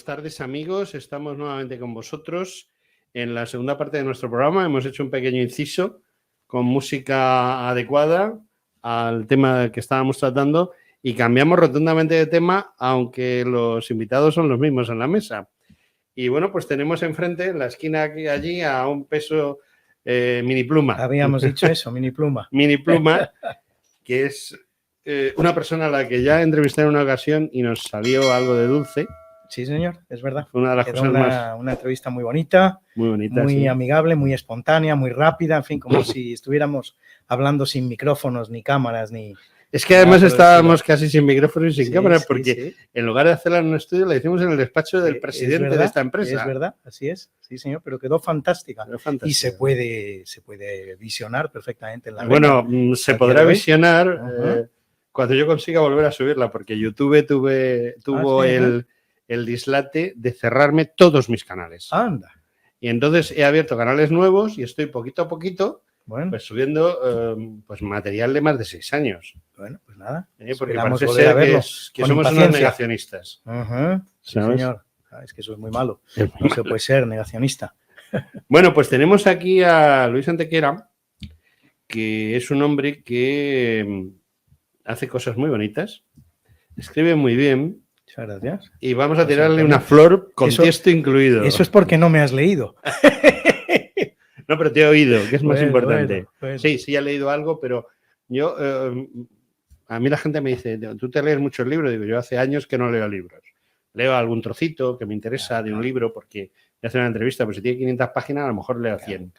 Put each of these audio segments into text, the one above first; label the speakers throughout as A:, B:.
A: tardes, amigos. Estamos nuevamente con vosotros en la segunda parte de nuestro programa. Hemos hecho un pequeño inciso con música adecuada al tema que estábamos tratando y cambiamos rotundamente de tema, aunque los invitados son los mismos en la mesa. Y bueno, pues tenemos enfrente, en la esquina aquí, allí, a un peso mini pluma.
B: Habíamos dicho eso, mini pluma.
A: Mini pluma, que es una persona a la que ya entrevisté en una ocasión y nos salió algo de dulce.
B: Sí, señor, es verdad.
A: Fue una de las cosas
B: una entrevista muy bonita, muy
A: sí.
B: amigable, muy espontánea, muy rápida, en fin, como si estuviéramos hablando sin micrófonos, ni cámaras, ni...
A: Es que además estábamos casi sin micrófonos y sin cámaras, porque en lugar de hacerla en un estudio, la hicimos en el despacho del presidente de esta empresa.
B: Es verdad, así es, sí, señor, pero quedó fantástica. Y se puede visionar perfectamente en la
A: Bueno, se podrá visionar cuando yo consiga volver a subirla, porque YouTube tuvo el dislate de cerrarme todos mis canales.
B: Anda.
A: Y entonces he abierto canales nuevos y estoy poquito a poquito pues subiendo pues material de más de 6 años.
B: Bueno, pues nada.
A: Porque parece ser que somos unos negacionistas.
B: Sí, señor. Es que eso es muy malo. No se puede ser negacionista.
A: Bueno, pues tenemos aquí a Luis Antequera, que es un hombre que hace cosas muy bonitas, escribe muy bien.
B: Muchas gracias.
A: Y vamos a tirarle una flor con tiesto incluido.
B: Eso es porque no me has leído.
A: No, pero te he oído, que es más importante. Bueno. Sí, ya he leído algo, pero yo, a mí la gente me dice, ¿tú te lees muchos libros? Digo, yo hace años que no leo libros. Leo algún trocito que me interesa de un libro porque me hacen una entrevista, pues si tiene 500 páginas, a lo mejor leo 100.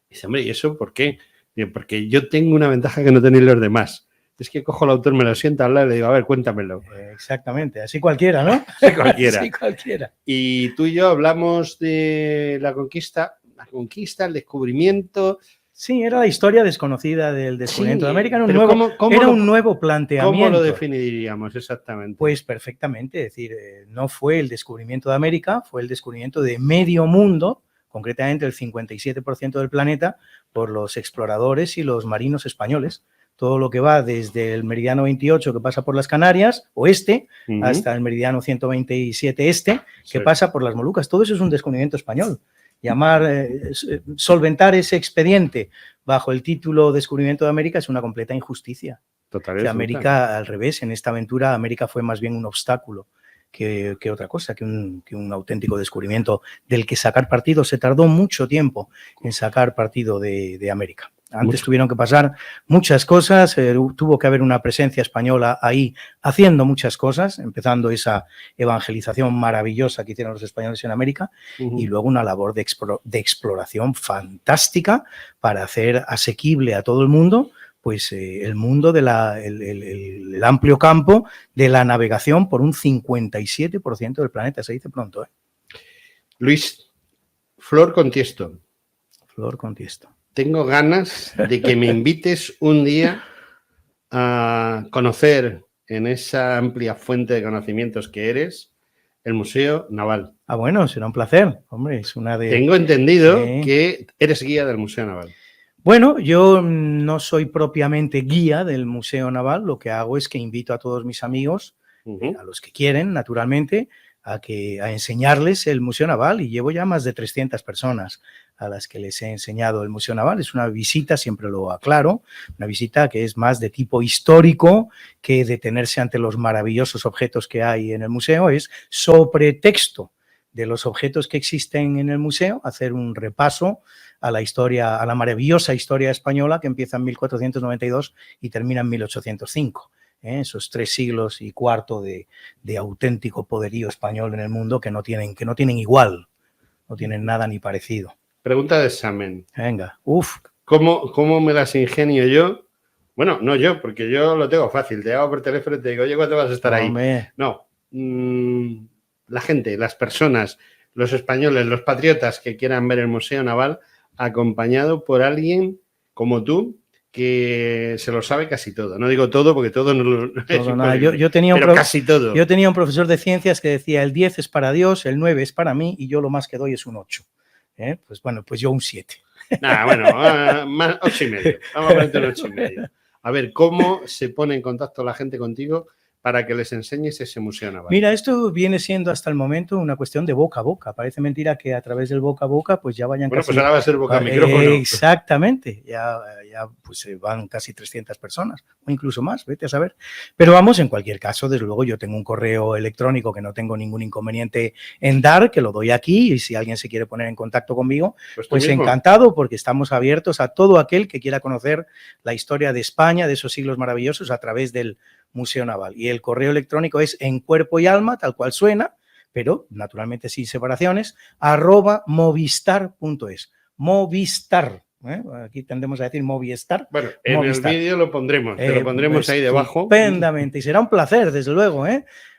A: Dice, hombre, ¿y eso por qué? Digo, porque yo tengo una ventaja que no tenéis los demás. Es que cojo al autor, me lo siento a hablar y le digo, a ver, cuéntamelo.
B: Exactamente, así cualquiera, ¿no?
A: Sí, cualquiera.
B: Sí, cualquiera.
A: Y tú y yo hablamos de la conquista, el descubrimiento.
B: Sí, era la historia desconocida del descubrimiento de América.
A: Era
B: un nuevo planteamiento.
A: ¿Cómo lo definiríamos exactamente?
B: Pues perfectamente, es decir, no fue el descubrimiento de América, fue el descubrimiento de medio mundo, concretamente el 57% del planeta, por los exploradores y los marinos españoles. Todo lo que va desde el meridiano 28, que pasa por las Canarias, oeste, hasta el meridiano 127 este, que pasa por las Molucas. Todo eso es un descubrimiento español. Solventar ese expediente bajo el título Descubrimiento de América es una completa injusticia.
A: Totalmente.
B: América, al revés, en esta aventura, América fue más bien un obstáculo que otra cosa, que un auténtico descubrimiento del que sacar partido. Se tardó mucho tiempo en sacar partido de América. Antes tuvieron que pasar muchas cosas, tuvo que haber una presencia española ahí haciendo muchas cosas, empezando esa evangelización maravillosa que hicieron los españoles en América y luego una labor de exploración fantástica para hacer asequible a todo el mundo pues el mundo del el amplio campo de la navegación por un 57% del planeta, se dice pronto.
A: Luis, flor con tiesto.
B: Flor con tiesto.
A: Tengo ganas de que me invites un día a conocer en esa amplia fuente de conocimientos que eres el Museo Naval.
B: Ah, bueno, será un placer. Hombre, es una de...
A: Tengo entendido que eres guía del Museo Naval.
B: Bueno, yo no soy propiamente guía del Museo Naval. Lo que hago es que invito a todos mis amigos, a los que quieren, naturalmente, a enseñarles el Museo Naval, y llevo ya más de 300 personas a las que les he enseñado el Museo Naval. Es una visita, siempre lo aclaro, una visita que es más de tipo histórico que detenerse ante los maravillosos objetos que hay en el museo. Es sobre texto de los objetos que existen en el museo, hacer un repaso a la historia, a la maravillosa historia española que empieza en 1492 y termina en 1805. Esos 3 siglos y cuarto de auténtico poderío español en el mundo que no tienen igual, no tienen nada ni parecido.
A: Pregunta de examen.
B: Venga,
A: ¿Cómo me las ingenio yo? Bueno, no yo, porque yo lo tengo fácil. Te hago por teléfono y te digo, oye, ¿cuándo vas a estar ahí? No. La gente, las personas, los españoles, los patriotas que quieran ver el Museo Naval, acompañado por alguien como tú, que se lo sabe casi todo. No digo todo porque todo no lo es
B: nada. Yo tenía
A: casi todo.
B: Yo tenía un profesor de ciencias que decía el 10 es para Dios, el 9 es para mí y yo lo más que doy es un 8. Pues bueno, pues yo un 7.
A: Nah, bueno, más 8,5. Vamos a ponerte un 8,5. A ver, ¿cómo se pone en contacto la gente contigo para que les enseñes ese museo naval?
B: Mira, esto viene siendo hasta el momento una cuestión de boca a boca. Parece mentira que a través del boca a boca pues ya vayan
A: bueno,
B: casi...
A: pues ahora va a ser boca a micrófono.
B: Exactamente, ya pues van casi 300 personas o incluso más, vete a saber. Pero vamos, en cualquier caso, desde luego yo tengo un correo electrónico que no tengo ningún inconveniente en dar, que lo doy aquí y si alguien se quiere poner en contacto conmigo, pues encantado, porque estamos abiertos a todo aquel que quiera conocer la historia de España, de esos siglos maravillosos a través del Museo Naval. Y el correo electrónico es en cuerpo y alma, tal cual suena, pero naturalmente sin separaciones, @movistar.es. Movistar. Aquí tendemos a decir Movistar.
A: Bueno, en Movistar. El vídeo lo pondremos, te lo pondremos pues, ahí debajo.
B: Estupendamente, y será un placer, desde luego,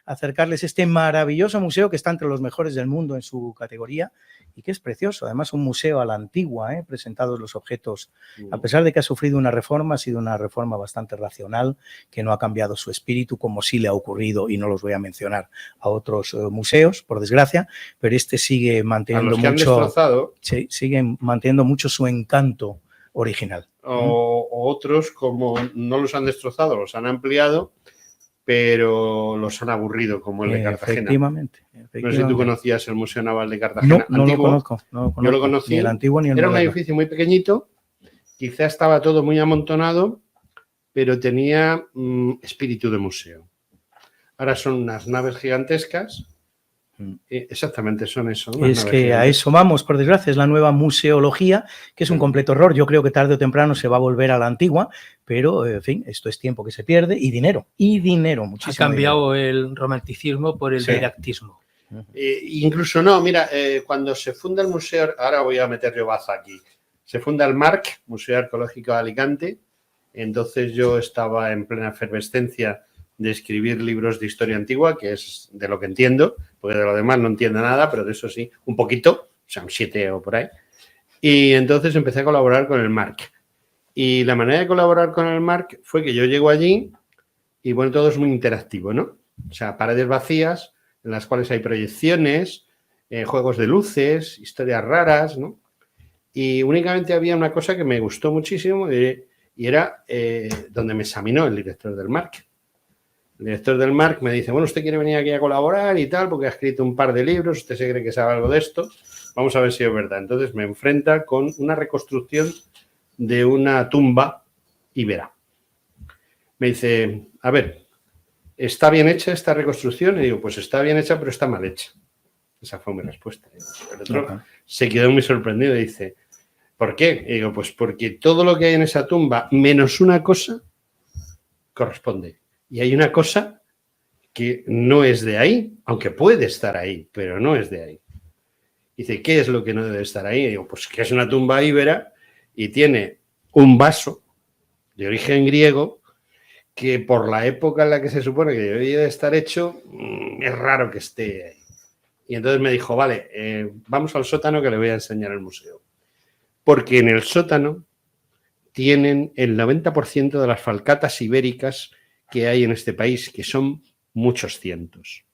B: acercarles este maravilloso museo que está entre los mejores del mundo en su categoría y que es precioso. Además, un museo a la antigua, presentados los objetos. A pesar de que ha sufrido una reforma, ha sido una reforma bastante racional, que no ha cambiado su espíritu, como sí le ha ocurrido, y no los voy a mencionar, a otros museos, por desgracia, pero este sigue manteniendo sigue manteniendo mucho su encanto original.
A: O otros, como no los han destrozado, los han ampliado, pero los han aburrido, como el de Cartagena.
B: Efectivamente.
A: No sé si tú conocías el Museo Naval de Cartagena.
B: No lo conozco.
A: Yo lo conocí.
B: Ni el antiguo ni el
A: Era
B: moderno.
A: un edificio muy pequeñito, quizá estaba todo muy amontonado, pero tenía espíritu de museo. Ahora son unas naves gigantescas. Exactamente, son eso.
B: Es que a eso vamos, por desgracia, es la nueva museología, que es un completo error. Yo creo que tarde o temprano se va a volver a la antigua, pero, en fin, esto es tiempo que se pierde y dinero, muchísimo.
C: Ha cambiado el romanticismo por el didactismo.
A: Incluso no, mira, cuando se funda el museo, ahora voy a meter yo baza aquí, se funda el MARC, Museo Arqueológico de Alicante, entonces yo estaba en plena efervescencia de escribir libros de historia antigua, que es de lo que entiendo, porque de lo demás no entiendo nada, pero de eso sí, un poquito, o sea, un 7 o por ahí. Y entonces empecé a colaborar con el MARC. Y la manera de colaborar con el MARC fue que yo llego allí y, bueno, todo es muy interactivo, ¿no? O sea, paredes vacías en las cuales hay proyecciones, juegos de luces, historias raras, ¿no? Y únicamente había una cosa que me gustó muchísimo y era donde me examinó el director del MARC. El director del MARC me dice, bueno, usted quiere venir aquí a colaborar y tal, porque ha escrito un par de libros, usted se cree que sabe algo de esto, vamos a ver si es verdad. Entonces me enfrenta con una reconstrucción de una tumba íbera. Me dice, a ver, ¿está bien hecha esta reconstrucción? Y digo, pues está bien hecha, pero está mal hecha. Esa fue mi respuesta. El otro se quedó muy sorprendido y dice, ¿por qué? Y digo, pues porque todo lo que hay en esa tumba, menos una cosa, corresponde. Y hay una cosa que no es de ahí, aunque puede estar ahí, pero no es de ahí. Dice, ¿qué es lo que no debe estar ahí? Y digo, pues que es una tumba íbera y tiene un vaso de origen griego que por la época en la que se supone que debería de estar hecho, es raro que esté ahí. Y entonces me dijo, vale, vamos al sótano que le voy a enseñar el museo. Porque en el sótano tienen el 90% de las falcatas ibéricas que hay en este país, que son muchos cientos.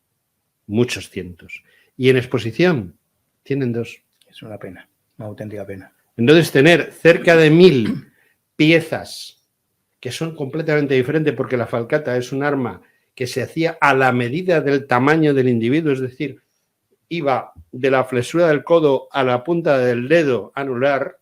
A: Y en exposición tienen 2.
B: Es una pena, una auténtica pena.
A: Entonces, tener cerca de 1000 piezas que son completamente diferentes, porque la falcata es un arma que se hacía a la medida del tamaño del individuo, es decir, iba de la flexura del codo a la punta del dedo anular,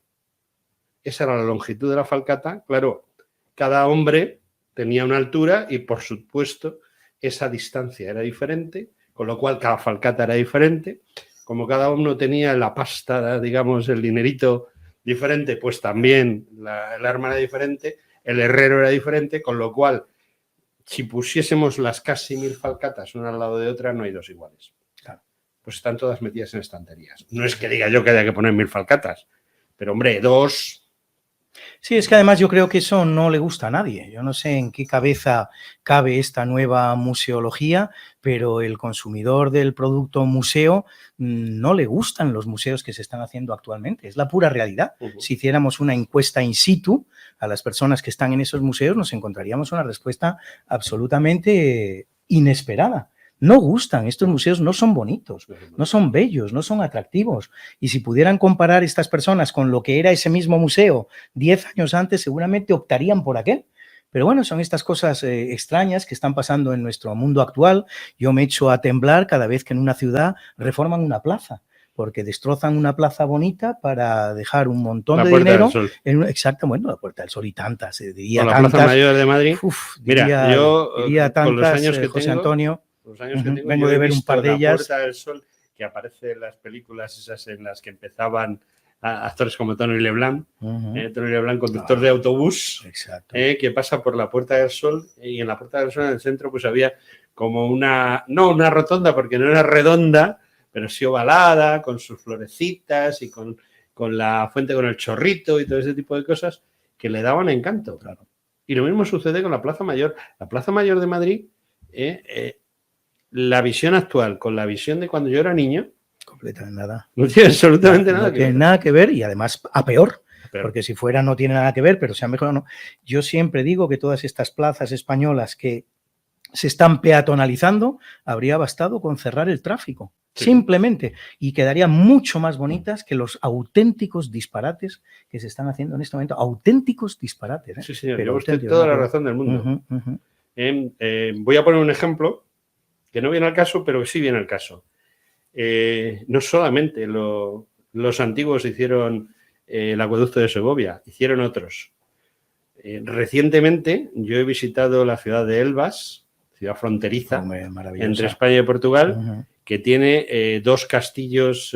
A: esa era la longitud de la falcata. Claro, cada hombre tenía una altura y, por supuesto, esa distancia era diferente, con lo cual cada falcata era diferente. Como cada uno tenía la pasta, digamos, el dinerito diferente, pues también el arma era diferente, el herrero era diferente, con lo cual, si pusiésemos las casi 1000 falcatas una al lado de otra, no hay 2 iguales. Claro. Pues están todas metidas en estanterías. No es que diga yo que haya que poner 1000 falcatas, pero, hombre, 2...
B: Sí, es que además yo creo que eso no le gusta a nadie. Yo no sé en qué cabeza cabe esta nueva museología, pero el consumidor del producto museo no le gustan los museos que se están haciendo actualmente. Es la pura realidad. Si hiciéramos una encuesta in situ a las personas que están en esos museos, nos encontraríamos una respuesta absolutamente inesperada. No gustan, estos museos no son bonitos, no son bellos, no son atractivos. Y si pudieran comparar estas personas con lo que era ese mismo museo 10 años antes, seguramente optarían por aquel. Pero bueno, son estas cosas extrañas que están pasando en nuestro mundo actual. Yo me echo a temblar cada vez que en una ciudad reforman una plaza, porque destrozan una plaza bonita para dejar un montón de dinero. Exacto, bueno, la Puerta del Sol y tantas. Diría
A: la
B: tantas,
A: Plaza Mayor de Madrid.
B: Mira, yo
A: diría tantas, con los años que
B: José
A: tengo,
B: Antonio,
A: los años que tengo,
B: vengo de ver un par de ellas.
A: La Puerta del Sol, que aparece en las películas esas en las que empezaban actores como Tony Leblanc, Tony Leblanc, conductor de autobús, que pasa por la Puerta del Sol, y en la Puerta del Sol en el centro pues había como no una rotonda porque no era redonda, pero sí ovalada, con sus florecitas y con la fuente con el chorrito y todo ese tipo de cosas que le daban encanto. Claro. Y lo mismo sucede con la Plaza Mayor. La Plaza Mayor de Madrid, la visión actual con la visión de cuando yo era niño,
B: completamente nada.
A: No tiene absolutamente nada
B: que ver. No tiene nada que ver y además a peor. Porque si fuera no tiene nada que ver, pero sea mejor o no. Yo siempre digo que todas estas plazas españolas que se están peatonalizando, habría bastado con cerrar el tráfico. Sí. Simplemente, y quedarían mucho más bonitas que los auténticos disparates que se están haciendo en este momento. Auténticos disparates.
A: Sí, señor, lleva usted toda la razón del mundo. Voy a poner un ejemplo que no viene al caso, pero que sí viene al caso. No solamente los antiguos hicieron el acueducto de Segovia, hicieron otros. Recientemente yo he visitado la ciudad de Elvas, ciudad fronteriza entre España y Portugal, que tiene dos castillos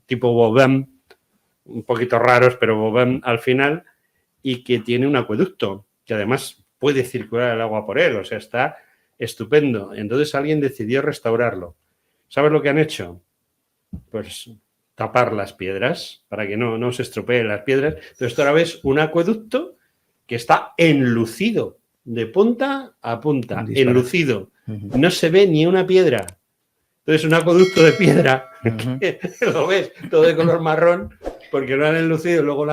A: tipo Vauban, un poquito raros, pero Vauban al final, y que tiene un acueducto, que además puede circular el agua por él, o sea, está estupendo. Entonces alguien decidió restaurarlo. ¿Sabes lo que han hecho? Pues tapar las piedras para que no se estropeen las piedras. Entonces ahora ves un acueducto que está enlucido, de punta a punta, enlucido. No se ve ni una piedra. Entonces un acueducto de piedra, que lo ves todo de color marrón, porque lo han enlucido, luego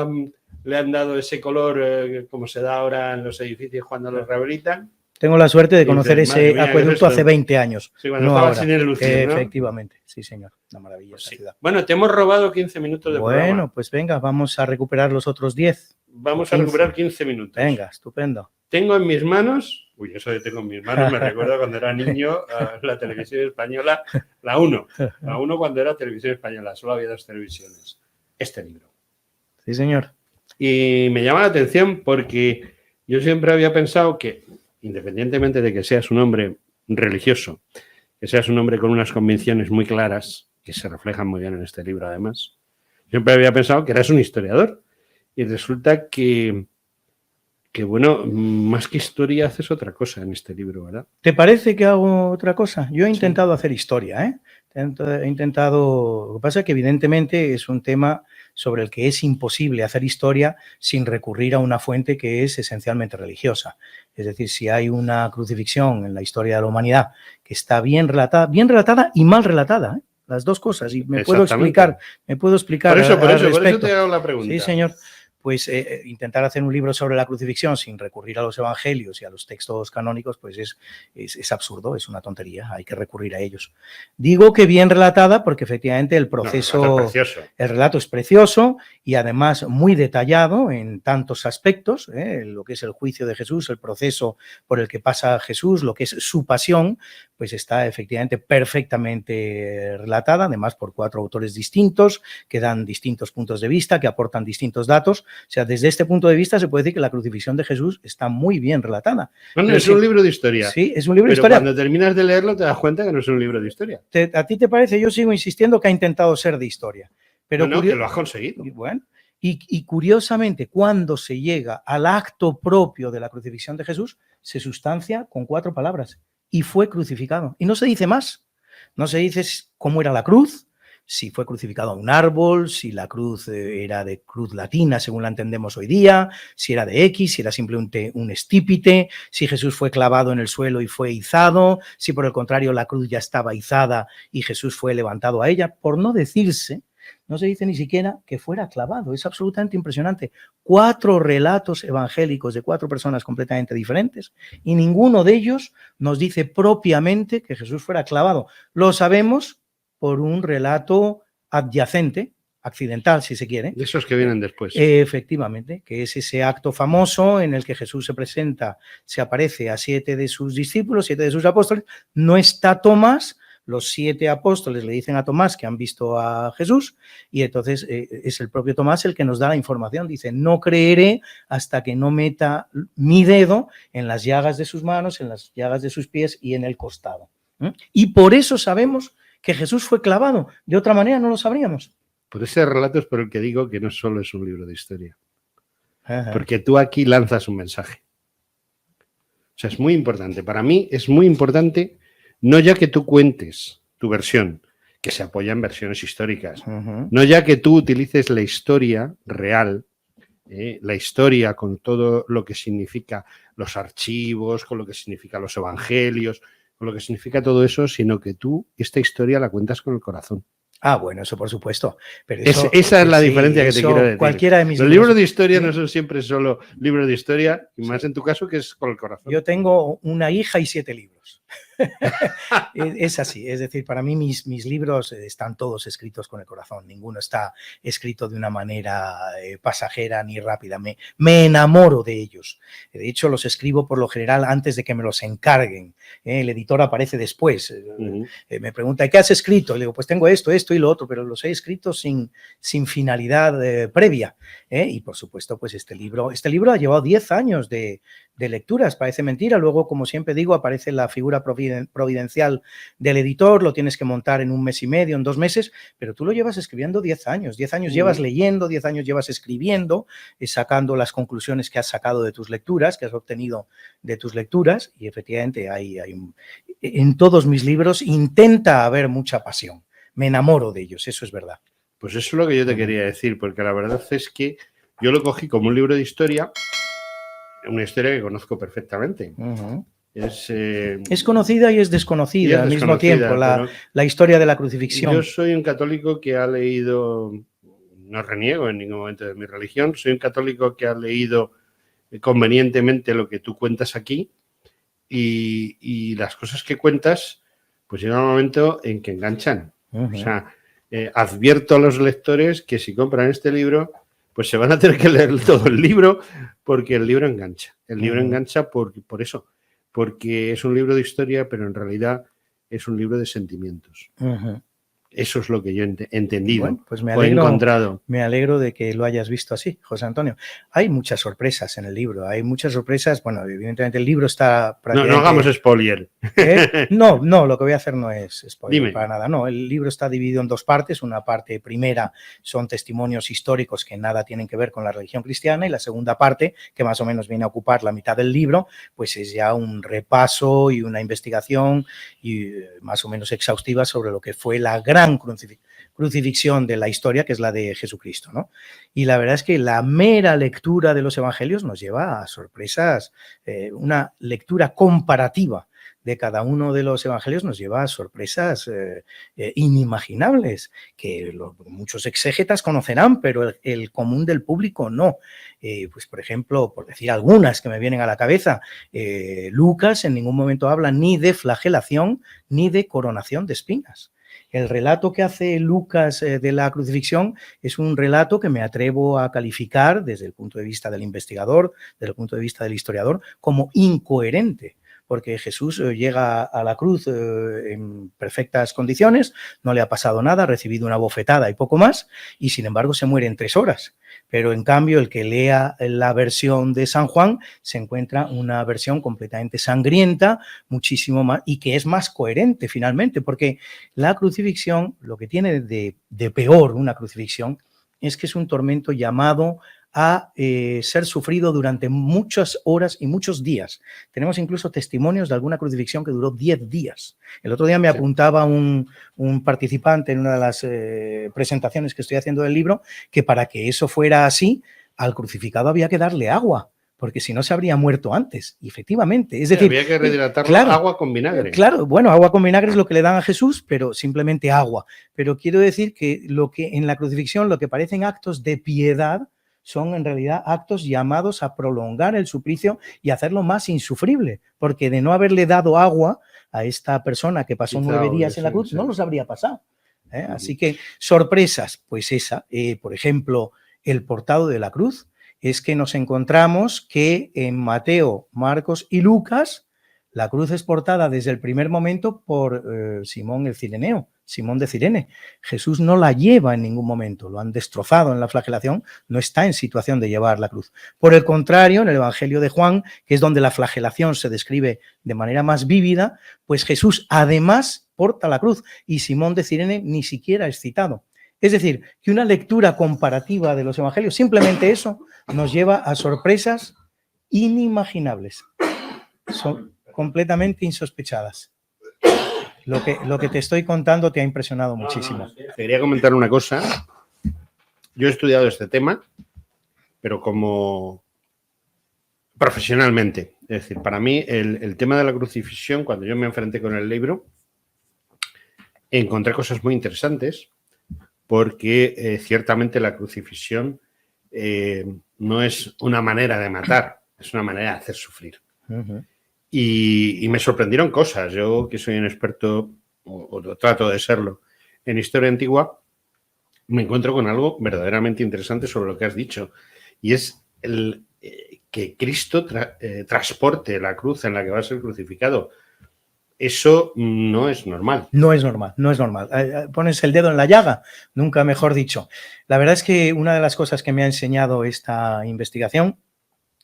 A: le han dado ese color como se da ahora en los edificios cuando los rehabilitan.
B: Tengo la suerte de conocer ese acueducto hace 20 años.
A: Sí, cuando estaba sin enlucir, ¿no?
B: Efectivamente, sí, señor. Una maravilla esa ciudad.
A: Bueno, te hemos robado 15 minutos de programa.
B: Bueno, pues venga, vamos a recuperar los otros 10.
A: Vamos a recuperar 15 minutos.
B: Venga, estupendo.
A: Tengo en mis manos, eso de tengo en mis manos me recuerda cuando era niño la televisión española, la 1 cuando era televisión española, solo había 2 televisiones. Este libro.
B: Sí, señor.
A: Y me llama la atención porque yo siempre había pensado que, independientemente de que seas un hombre religioso, que seas un hombre con unas convicciones muy claras, que se reflejan muy bien en este libro además, siempre había pensado que eras un historiador. Y resulta que bueno, más que historia haces otra cosa en este libro, ¿verdad?
B: ¿Te parece que hago otra cosa? Yo he intentado hacer historia, ¿eh? He intentado... Lo que pasa es que evidentemente es un tema sobre el que es imposible hacer historia sin recurrir a una fuente que es esencialmente religiosa. Es decir, si hay una crucifixión en la historia de la humanidad que está bien relatada y mal relatada, ¿eh? Las dos cosas, y me puedo explicar. Por
A: eso te hago la pregunta.
B: Sí, señor. Pues intentar hacer un libro sobre la crucifixión sin recurrir a los evangelios y a los textos canónicos, pues es absurdo, es una tontería, hay que recurrir a ellos. Digo que bien relatada porque efectivamente el proceso, el relato es precioso y además muy detallado en tantos aspectos, lo que es el juicio de Jesús, el proceso por el que pasa Jesús, lo que es su pasión, pues está efectivamente perfectamente relatada, además por 4 autores distintos que dan distintos puntos de vista, que aportan distintos datos. O sea, desde este punto de vista se puede decir que la crucifixión de Jesús está muy bien relatada.
A: Bueno, es un libro de historia.
B: Sí, es un libro de historia.
A: Pero cuando terminas de leerlo te das cuenta que no es un libro de historia.
B: ¿A ti te parece? Yo sigo insistiendo que ha intentado ser de historia. Pero
A: no, que lo has conseguido.
B: Bueno, y curiosamente, cuando se llega al acto propio de la crucifixión de Jesús, se sustancia con 4 palabras. Y fue crucificado. Y no se dice más. No se dice cómo era la cruz, si fue crucificado a un árbol, si la cruz era de cruz latina, según la entendemos hoy día, si era de X, si era simplemente un estípite, si Jesús fue clavado en el suelo y fue izado, si por el contrario la cruz ya estaba izada y Jesús fue levantado a ella, por no decirse, no se dice ni siquiera que fuera clavado. Es absolutamente impresionante. 4 relatos evangélicos de 4 personas completamente diferentes y ninguno de ellos nos dice propiamente que Jesús fuera clavado. Lo sabemos por un relato adyacente accidental, si se quiere.
A: De esos que vienen después.
B: Efectivamente, que es ese acto famoso en el que Jesús se presenta, se aparece a 7 de sus discípulos, 7 de sus apóstoles, no está Tomás. Los 7 apóstoles le dicen a Tomás que han visto a Jesús y entonces es el propio Tomás el que nos da la información. Dice, no creeré hasta que no meta mi dedo en las llagas de sus manos, en las llagas de sus pies y en el costado. Y por eso sabemos que Jesús fue clavado. De otra manera no lo sabríamos.
A: Por ese relato es por el que digo que no solo es un libro de historia. Porque tú aquí lanzas un mensaje. O sea, es muy importante. Para mí es muy importante. No ya que tú cuentes tu versión, que se apoya en versiones históricas, no ya que tú utilices la historia real, la historia con todo lo que significa los archivos, con lo que significa los evangelios, con lo que significa todo eso, sino que tú esta historia la cuentas con el corazón.
B: Ah, bueno, eso por supuesto. Pero eso,
A: esa es la diferencia que te quiero decir.
B: Cualquiera de mis
A: Los libros de historia no son siempre solo libros de historia, y más en tu caso que es con el corazón.
B: Yo tengo una hija y 7 libros. Es así, es decir, para mí mis libros están todos escritos con el corazón, ninguno está escrito de una manera pasajera ni rápida, me enamoro de ellos, de hecho los escribo por lo general antes de que me los encarguen, el editor aparece después, me pregunta ¿qué has escrito? Le digo pues tengo esto y lo otro, pero los he escrito sin finalidad previa, y por supuesto pues este libro ha llevado 10 años de lecturas, parece mentira, luego como siempre digo aparece la figura providencial del editor, lo tienes que montar en 1 mes y medio, en 2 meses, pero tú lo llevas escribiendo 10 años llevas leyendo, 10 años llevas escribiendo, sacando las conclusiones que has sacado de tus lecturas, que has obtenido de tus lecturas, y efectivamente en todos mis libros intenta haber mucha pasión, me enamoro de ellos, eso es verdad.
A: Pues eso es lo que yo te quería decir, porque la verdad es que yo lo cogí como un libro de historia, una historia que conozco perfectamente.
B: Es conocida y es desconocida al mismo tiempo, la historia de la crucifixión.
A: Yo soy un católico que ha leído, no reniego en ningún momento de mi religión, soy un católico que ha leído convenientemente lo que tú cuentas aquí y las cosas que cuentas, pues llega un momento en que enganchan. O sea, advierto a los lectores que si compran este libro, pues se van a tener que leer todo el libro porque el libro engancha. El libro engancha por eso, porque es un libro de historia, pero en realidad es un libro de sentimientos. Eso es lo que yo he entendido,
B: bueno, pues
A: he encontrado.
B: Me alegro de que lo hayas visto así, José Antonio. Hay muchas sorpresas en el libro, hay muchas sorpresas. Bueno, evidentemente el libro está prácticamente...
A: No hagamos spoiler.
B: No, lo que voy a hacer no es spoiler.
A: Dime.
B: Para nada. No, el libro está dividido en 2 partes. Una parte primera son testimonios históricos que nada tienen que ver con la religión cristiana y la segunda parte, que más o menos viene a ocupar la mitad del libro, pues es ya un repaso y una investigación y más o menos exhaustiva sobre lo que fue la gran crucifixión de la historia, que es la de Jesucristo, ¿no? Y la verdad es que la mera lectura de los evangelios nos lleva a sorpresas, una lectura comparativa de cada uno de los evangelios nos lleva a sorpresas inimaginables, que muchos exégetas conocerán, pero el común del público no. Pues por ejemplo, por decir algunas que me vienen a la cabeza, Lucas en ningún momento habla ni de flagelación ni de coronación de espinas. El relato que hace Lucas de la crucifixión es un relato que me atrevo a calificar desde el punto de vista del investigador, desde el punto de vista del historiador, como incoherente, porque Jesús llega a la cruz en perfectas condiciones, no le ha pasado nada, ha recibido una bofetada y poco más, y sin embargo se muere en 3 horas. Pero en cambio el que lea la versión de San Juan se encuentra una versión completamente sangrienta, muchísimo más, y que es más coherente finalmente, porque la crucifixión, lo que tiene de peor una crucifixión, es que es un tormento llamado a ser sufrido durante muchas horas y muchos días. Tenemos incluso testimonios de alguna crucifixión que duró 10 días. El otro día me apuntaba un participante en una de las presentaciones que estoy haciendo del libro que para que eso fuera así, al crucificado había que darle agua, porque si no se habría muerto antes. Y efectivamente, es decir...
A: Había que rehidratarlo, agua con vinagre.
B: Claro, bueno, agua con vinagre es lo que le dan a Jesús, pero simplemente agua. Pero quiero decir que en la crucifixión lo que parecen actos de piedad son en realidad actos llamados a prolongar el suplicio y hacerlo más insufrible, porque de no haberle dado agua a esta persona que pasó 9 días en la cruz, no los habría pasado. Así que sorpresas, pues esa, por ejemplo, el portado de la cruz, es que nos encontramos que en Mateo, Marcos y Lucas, la cruz es portada desde el primer momento por Simón el Cireneo, Simón de Cirene. Jesús no la lleva en ningún momento, lo han destrozado en la flagelación, no está en situación de llevar la cruz. Por el contrario, en el Evangelio de Juan, que es donde la flagelación se describe de manera más vívida, pues Jesús además porta la cruz y Simón de Cirene ni siquiera es citado. Es decir, que una lectura comparativa de los evangelios, simplemente eso, nos lleva a sorpresas inimaginables. Son completamente insospechadas. Lo que te estoy contando te ha impresionado muchísimo.
A: Te quería comentar una cosa. Yo he estudiado este tema, pero como profesionalmente. Es decir, para mí el tema de la crucifixión, cuando yo me enfrenté con el libro, encontré cosas muy interesantes, porque ciertamente la crucifixión no es una manera de matar, es una manera de hacer sufrir. Y me sorprendieron cosas. Yo, que soy un experto, o trato de serlo, en historia antigua, me encuentro con algo verdaderamente interesante sobre lo que has dicho. Y es que Cristo transporte la cruz en la que va a ser crucificado. Eso no es normal.
B: No es normal, no es normal. Pones el dedo en la llaga, nunca mejor dicho. La verdad es que una de las cosas que me ha enseñado esta investigación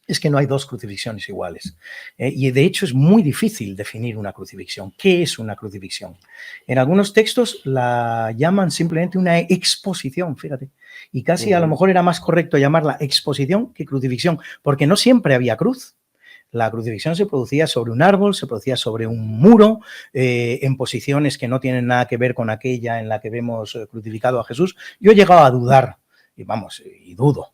B: es que no hay dos crucifixiones iguales. Y de hecho es muy difícil definir una crucifixión. ¿Qué es una crucifixión? En algunos textos la llaman simplemente una exposición, fíjate. Y casi a lo mejor era más correcto llamarla exposición que crucifixión, porque no siempre había cruz. La crucifixión se producía sobre un árbol, se producía sobre un muro, en posiciones que no tienen nada que ver con aquella en la que vemos crucificado a Jesús. Yo he llegado a dudar, y dudo,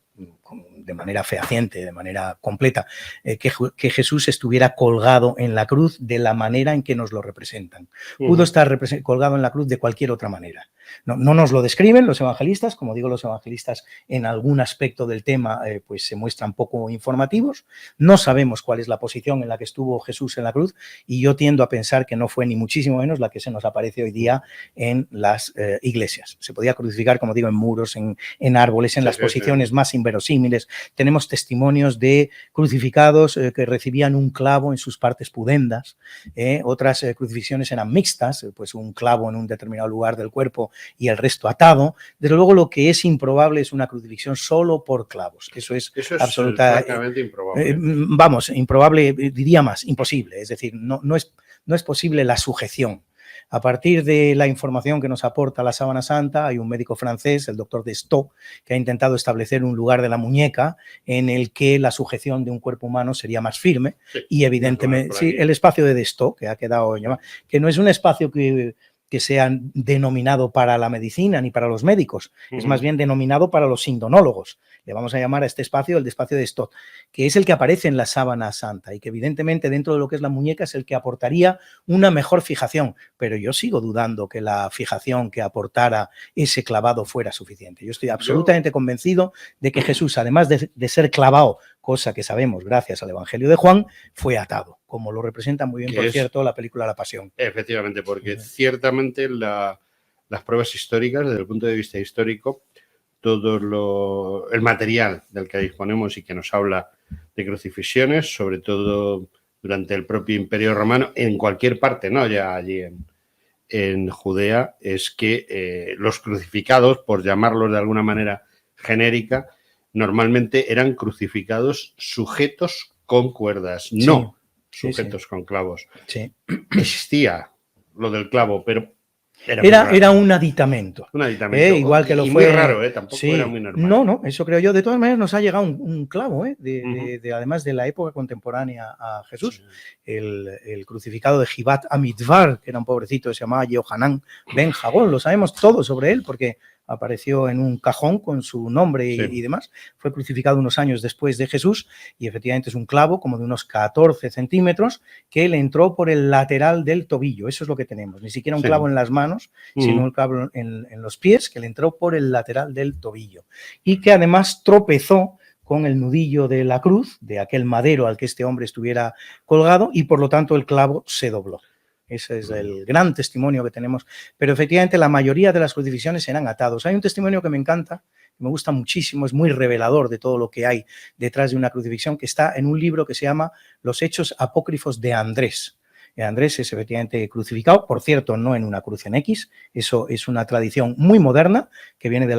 B: de manera fehaciente, de manera completa, que Jesús estuviera colgado en la cruz de la manera en que nos lo representan. Pudo estar colgado en la cruz de cualquier otra manera. No nos lo describen los evangelistas, como digo, los evangelistas en algún aspecto del tema pues se muestran poco informativos. No sabemos cuál es la posición en la que estuvo Jesús en la cruz y yo tiendo a pensar que no fue ni muchísimo menos la que se nos aparece hoy día en las iglesias. Se podía crucificar, como digo, en muros, en árboles, en las posiciones más inverosímiles. Tenemos testimonios de crucificados que recibían un clavo en sus partes pudendas. Otras crucifixiones eran mixtas, pues un clavo en un determinado lugar del cuerpo y el resto atado. Desde luego, lo que es improbable es una crucifixión solo por clavos, que eso es
A: absolutamente improbable.
B: Improbable, diría más, imposible. Es decir, no es posible la sujeción. A partir de la información que nos aporta la Sábana Santa, hay un médico francés, el doctor Destaux, que ha intentado establecer un lugar de la muñeca en el que la sujeción de un cuerpo humano sería más firme y evidentemente el espacio de Destaux, que ha quedado llamado, que no es un espacio que sea denominado para la medicina ni para los médicos, es más bien denominado para los sindonólogos. Le vamos a llamar a este espacio el espacio de Stott, que es el que aparece en la Sábana Santa y que evidentemente dentro de lo que es la muñeca es el que aportaría una mejor fijación, pero yo sigo dudando que la fijación que aportara ese clavado fuera suficiente. Yo estoy absolutamente convencido de que Jesús, además de ser clavado, cosa que sabemos gracias al Evangelio de Juan, fue atado, como lo representa muy bien, por cierto, la película La Pasión.
A: Efectivamente, porque ciertamente las pruebas históricas, desde el punto de vista histórico, todo el material del que disponemos y que nos habla de crucifixiones, sobre todo durante el propio Imperio Romano, en cualquier parte, no ya allí en Judea, es que los crucificados, por llamarlos de alguna manera genérica, normalmente eran crucificados sujetos con cuerdas, no sujetos con clavos.
B: Sí.
A: Existía lo del clavo, pero
B: era un aditamento.
A: Un aditamento.
B: Igual que lo
A: y
B: fue.
A: Muy raro, tampoco era muy normal.
B: No, eso creo yo. De todas maneras, nos ha llegado un clavo, además de la época contemporánea a Jesús. Sí. El crucificado de Givat Amidvar, que era un pobrecito, se llamaba Yohanan Ben Jagón. Lo sabemos todo sobre él, porque apareció en un cajón con su nombre y demás. Fue crucificado unos años después de Jesús y efectivamente es un clavo como de unos 14 centímetros que le entró por el lateral del tobillo. Eso es lo que tenemos. Ni siquiera un clavo en las manos, sino un clavo en los pies que le entró por el lateral del tobillo. Y que además tropezó con el nudillo de la cruz, de aquel madero al que este hombre estuviera colgado, y por lo tanto el clavo se dobló. Ese es el gran testimonio que tenemos. Pero efectivamente la mayoría de las crucifixiones eran atados. Hay un testimonio que me encanta, que me gusta muchísimo, es muy revelador de todo lo que hay detrás de una crucifixión, que está en un libro que se llama Los Hechos Apócrifos de Andrés. Andrés es efectivamente crucificado, por cierto, no en una cruz en X, eso es una tradición muy moderna que viene de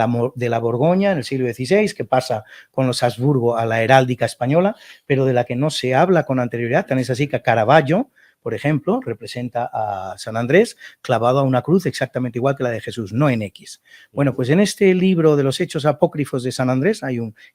B: la Borgoña en el siglo XVI, que pasa con los Habsburgo a la heráldica española, pero de la que no se habla con anterioridad. Tan es así que Caravaggio, por ejemplo, representa a San Andrés clavado a una cruz exactamente igual que la de Jesús, no en X. Bueno, pues en este libro de los Hechos Apócrifos de San Andrés,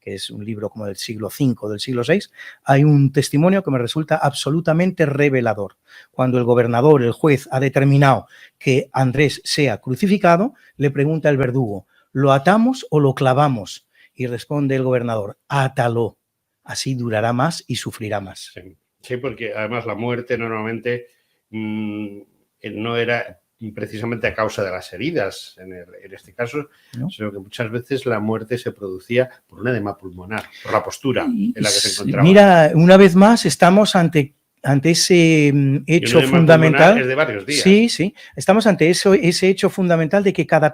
B: que es un libro como del siglo V, del siglo VI, hay un testimonio que me resulta absolutamente revelador. Cuando el gobernador, el juez, ha determinado que Andrés sea crucificado, le pregunta el verdugo, ¿lo atamos o lo clavamos? Y responde el gobernador, átalo, así durará más y sufrirá más.
A: Sí. Sí, porque además la muerte normalmente no era precisamente a causa de las heridas, en este caso, ¿no? Sino que muchas veces la muerte se producía por un edema pulmonar, por la postura en la que se encontraba.
B: Mira, una vez más estamos ante ese hecho fundamental.
A: Es de varios días.
B: Sí, sí. Estamos ante ese hecho fundamental de que cada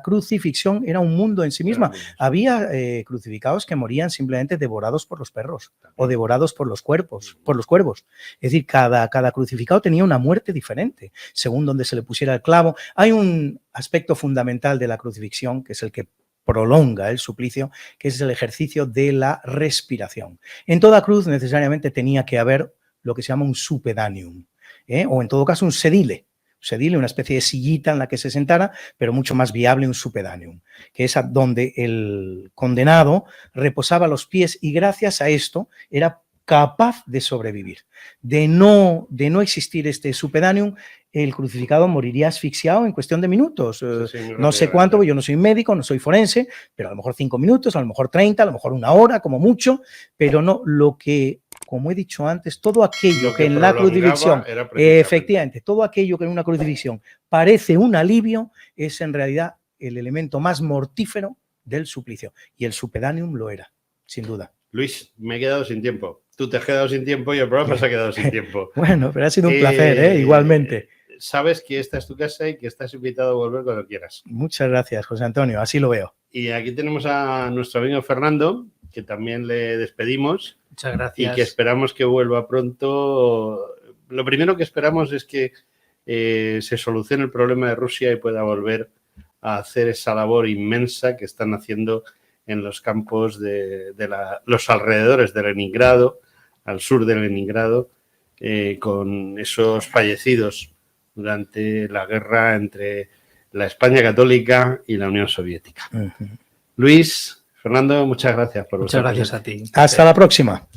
B: crucifixión era un mundo en sí misma. Había crucificados que morían simplemente devorados por los perros o devorados por los cuervos. Es decir, cada crucificado tenía una muerte diferente, según donde se le pusiera el clavo. Hay un aspecto fundamental de la crucifixión, que es el que prolonga el suplicio, que es el ejercicio de la respiración. En toda cruz necesariamente tenía que haber lo que se llama un supedaneum, o en todo caso un sedile, una especie de sillita en la que se sentara, pero mucho más viable un supedaneum, que es donde el condenado reposaba los pies y gracias a esto era capaz de sobrevivir. De no existir este supedaneum, el crucificado moriría asfixiado en cuestión de minutos. No sé cuánto, yo no soy médico, no soy forense, pero a lo mejor 5 minutos, a lo mejor 30, a lo mejor 1 hora, como mucho, pero no lo que, como he dicho antes, todo aquello que en la crucifixión, efectivamente, todo aquello que en una crucifixión parece un alivio, es en realidad el elemento más mortífero del suplicio. Y el supedaneum lo era, sin duda.
A: Luis, me he quedado sin tiempo. Tú te has quedado sin tiempo y el programa se ha quedado sin tiempo.
B: Bueno, pero ha sido un placer, igualmente.
A: Sabes que esta es tu casa y que estás invitado a volver cuando quieras.
B: Muchas gracias, José Antonio, así lo veo.
A: Y aquí tenemos a nuestro amigo Fernando, que también le despedimos.
C: Muchas gracias.
A: Y que esperamos que vuelva pronto. Lo primero que esperamos es que se solucione el problema de Rusia y pueda volver a hacer esa labor inmensa que están haciendo en los campos de los alrededores de Leningrado, al sur de Leningrado, con esos fallecidos durante la guerra entre la España católica y la Unión Soviética. Luis, Fernando, muchas gracias por vuestra
C: presencia. Muchas gracias a ti.
B: Hasta la próxima.